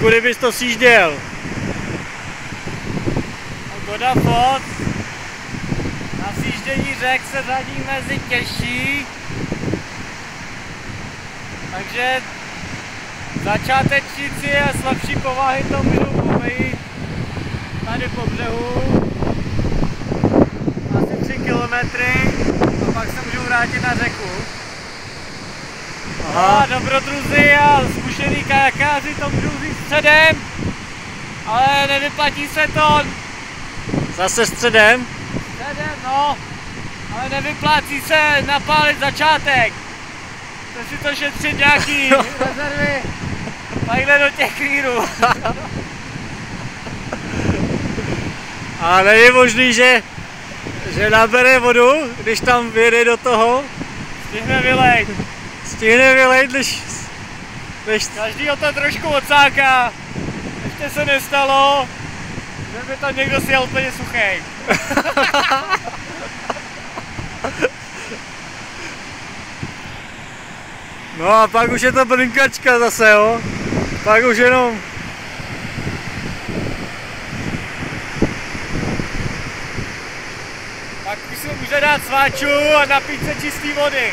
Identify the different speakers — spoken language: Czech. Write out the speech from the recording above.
Speaker 1: kudy bys to sjížděl?
Speaker 2: Vodafot. Na sjíždění řek se řadí mezi těžší. Takže začátečníci a slabší povahy to můžou obejít tady po břehu. Asi 3 kilometry a pak se můžou vrátit na řeku.
Speaker 1: Aha.
Speaker 2: A dobrodruzi a zkušený kajakáři to můžou říct středem, ale nevyplatí se to.
Speaker 1: Zase středem?
Speaker 2: Středem, no, ale nevyplácí se napálit začátek. Chce si to šetřit nějaký rezervy, takhle do těch krýrů.
Speaker 1: A není možný, že nabere vodu, když tam vyjede do toho?
Speaker 2: Stihne vylejt.
Speaker 1: Stihne vylejt, když...
Speaker 2: Každýho to trošku odsáká. Ještě se nestalo, že by to někdo si jel úplně suchej.
Speaker 1: No a pak už je to brnkačka zase, jo? Pak už jenom...
Speaker 2: Pak už si může dát sváču a napít se čistý vody.